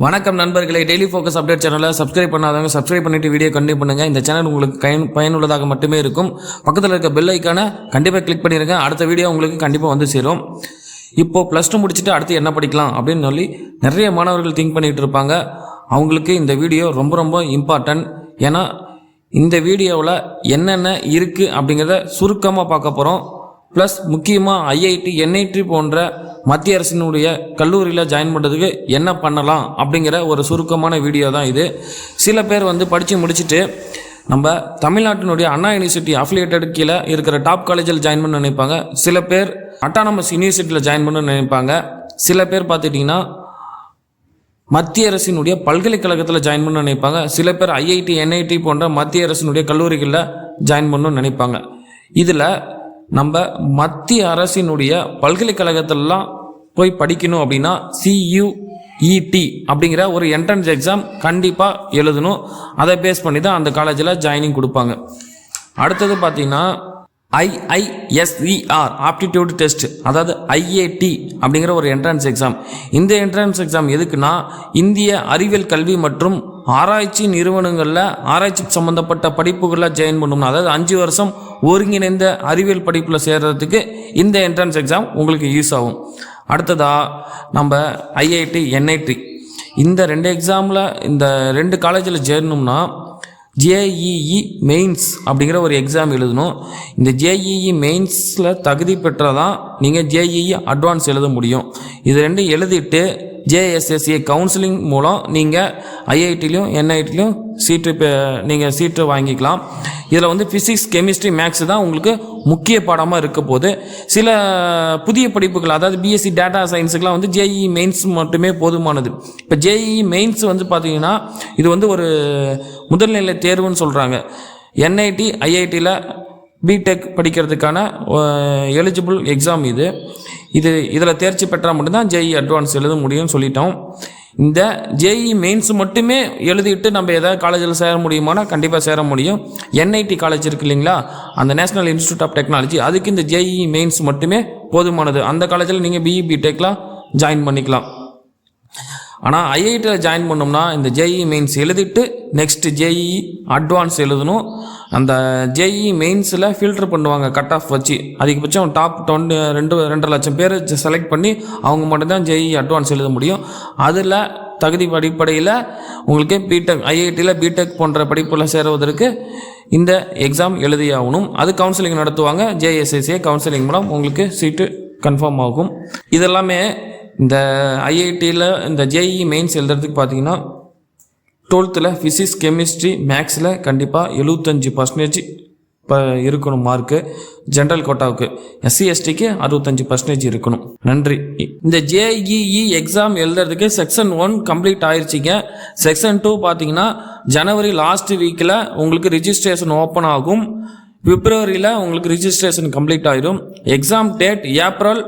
வணக்கம் நண்பர்களே, daily focus update சேனலை சப்ஸ்கிரைப் பண்ணாதவங்க சப்ஸ்கிரைப் பண்ணிட்டு வீடியோ கண்டினியூ பண்ணுங்க. இந்த சேனல் உங்களுக்கு பயனுள்ளதாக மட்டுமே இருக்கும். பக்கத்தில் இருக்க பெல் ஐக்கானை கண்டிப்பாக கிளிக் பண்ணிருங்க. அடுத்த வீடியோ உங்களுக்கு கண்டிப்பாக வந்து சேரும். இப்போ +2 முடிச்சுட்டு அடுத்து என்ன படிக்கலாம் அப்படின்னு சொல்லி நிறைய மாணவர்கள் திங்க் பண்ணிட்டு இருப்பாங்க. அவங்களுக்கு இந்த வீடியோ ரொம்ப இம்பார்ட்டன்ட். ஏன்னா இந்த வீடியோவில் என்னென்ன இருக்குது அப்படிங்கிறத சுருக்கமாக பார்க்க போகிறோம். ப்ளஸ் முக்கியமாக ஐஐடி என்ஐடி போன்ற மத்திய அரசினுடைய கல்லூரியில் ஜாயின் பண்ணுறதுக்கு என்ன பண்ணலாம் அப்படிங்கிற ஒரு சுருக்கமான வீடியோ தான் இது. சில பேர் படித்து முடிச்சுட்டு நம்ம தமிழ்நாட்டினுடைய அண்ணா யூனிவர்சிட்டி அஃபிலியேட்டட் கீழே இருக்கிற டாப் காலேஜில் ஜாயின் பண்ண நினைப்பாங்க. சில பேர் அட்டானமஸ் யூனிவர்சிட்டியில் ஜாயின் பண்ண நினைப்பாங்க. சில பேர் பார்த்துட்டிங்கன்னா மத்திய அரசினுடைய பல்கலைக்கழகத்தில் ஜாயின் பண்ண நினைப்பாங்க. சில பேர் ஐஐடி என்ஐடி போன்ற மத்திய அரசினுடைய கல்லூரிகளில் ஜாயின் பண்ணணும்னு நினைப்பாங்க. இதில் நம்ம மத்திய அரசினுடைய பல்கலைக்கழகத்திலலாம் போய் படிக்கணும் அப்படின்னா CUET அப்படிங்கிற ஒரு என்ட்ரன்ஸ் எக்ஸாம் கண்டிப்பாக எழுதணும். அதை பேஸ் பண்ணி தான் அந்த காலேஜில் ஜாயினிங் கொடுப்பாங்க. அடுத்தது பார்த்தீங்கன்னா IISER ஆப்டிடியூட் டெஸ்ட், அதாவது IAT அப்படிங்கிற ஒரு என்ட்ரன்ஸ் எக்ஸாம். இந்த என்ட்ரன்ஸ் எக்ஸாம் எதுக்குன்னா இந்திய அறிவியல் கல்வி மற்றும் ஆராய்ச்சி நிறுவனங்களில் ஆராய்ச்சி சம்மந்தப்பட்ட படிப்புகளில் ஜாயின் பண்ணணும்னா, அதாவது 5 வருஷம் ஒருங்கிணைந்த அறிவியல் படிப்பில் சேர்கிறதுக்கு இந்த என்ட்ரன்ஸ் எக்ஸாம் உங்களுக்கு யூஸ் ஆகும். அடுத்ததாக நம்ம IIT NIT இந்த 2 எக்ஸாமில் இந்த 2 காலேஜில் சேரணும்னா JEE மெயின்ஸ் அப்படிங்கிற ஒரு எக்ஸாம் எழுதணும். இந்த JEE மெயின்ஸில் தகுதி பெற்றதான் நீங்கள் JEE அட்வான்ஸ் எழுத முடியும். இது 2 எழுதிட்டு JSSA கவுன்சிலிங் மூலம் நீங்கள் ஐஐடிலையும் NITலையும் சீட்டு வாங்கிக்கலாம். இதில் ஃபிசிக்ஸ் கெமிஸ்ட்ரி மேக்ஸ் தான் உங்களுக்கு முக்கிய பாடமாக இருக்க போது. சில புதிய படிப்புகள், அதாவது BSc டேட்டா சயின்ஸுக்கெலாம் JEE மெயின்ஸ் மட்டுமே போதுமானது. இப்போ JEE மெயின்ஸ் பார்த்தீங்கன்னா இது ஒரு முதல்நிலை தேர்வுன்னு சொல்கிறாங்க. NIT IITயில் பிடெக் படிக்கிறதுக்கான எலிஜிபிள் எக்ஸாம் இதில் தேர்ச்சி பெற்றால் மட்டும்தான் JEE அட்வான்ஸ் எழுத முடியும்னு சொல்லிட்டோம். இந்த JEE மெயின்ஸ் மட்டுமே எழுதிட்டு நம்ம ஏதாவது காலேஜில் சேர முடியுமானா கண்டிப்பாக சேர முடியும். NIT காலேஜ் இருக்குது இல்லைங்களா, அந்த நேஷனல் இன்ஸ்டியூட் ஆஃப் டெக்னாலஜி, அதுக்கு இந்த JEE மெயின்ஸ் மட்டுமே போதுமானது. அந்த காலேஜில் நீங்கள் BE BTechலாம் ஜாயின் பண்ணிக்கலாம். ஆனால் ஐஐடியில் ஜாயின் பண்ணோம்னா இந்த JEE மெயின்ஸ் எழுதிட்டு நெக்ஸ்ட் JEE அட்வான்ஸ் எழுதணும். அந்த JEE மெயின்ஸில் ஃபில்டர் பண்ணுவாங்க கட் ஆஃப் வச்சு. அதிகபட்சம் டாப் 2 லட்சம் பேர் செலக்ட் பண்ணி அவங்க மட்டும்தான் JEE அட்வான்ஸ் எழுத முடியும். அதில் தகுதி அடிப்படையில் உங்களுக்கு பிடெக் ஐஐடியில் பிடெக் போன்ற படிப்பில் சேருவதற்கு இந்த எக்ஸாம் எழுதியாகணும். அது கவுன்சிலிங் நடத்துவாங்க. JSSA கவுன்சிலிங் மூலம் உங்களுக்கு சீட்டு கன்ஃபார்ம் ஆகும். இதெல்லாமே இந்த ஐஐடியில் இந்த JEE மெயின்ஸ் எழுதுறதுக்கு பார்த்தீங்கன்னா 12th ஃபிசிக்ஸ் கெமிஸ்ட்ரி மேக்ஸில் கண்டிப்பாக 75% இருக்கணும் மார்க்கு. ஜென்ரல் கோட்டாவுக்கு SC STக்கு 65% இருக்கணும். நன்றி. இந்த JEE எக்ஸாம் எழுதுறதுக்கு செக்ஷன் 1 கம்ப்ளீட் ஆயிடுச்சிங்க. செக்ஷன் 2 பார்த்தீங்கன்னா ஜனவரி லாஸ்ட் வீக்கில் உங்களுக்கு ரிஜிஸ்ட்ரேஷன் ஓப்பன் ஆகும். பிப்ரவரியில் உங்களுக்கு ரிஜிஸ்ட்ரேஷன் கம்ப்ளீட் ஆகிடும். எக்ஸாம் டேட் April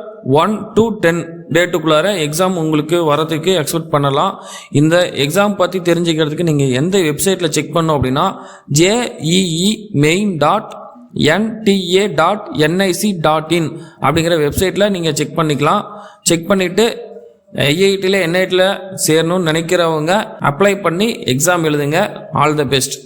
1 to 10 டேட்டுக்குள்ளார எக்ஸாம் உங்களுக்கு வரதுக்கு எக்ஸ்பெக்ட் பண்ணலாம். இந்த எக்ஸாம் பற்றி தெரிஞ்சுக்கிறதுக்கு நீங்கள் எந்த வெப்சைட்டில் செக் பண்ணோம் அப்படின்னா JEE-main.nta.nic.in அப்படிங்கிற வெப்சைட்டில் நீங்கள் செக் பண்ணிக்கலாம். செக் பண்ணிவிட்டு ஐஐடியில் NITயில் சேரணும்னு நினைக்கிறவங்க அப்ளை பண்ணி எக்ஸாம் எழுதுங்க. All the best.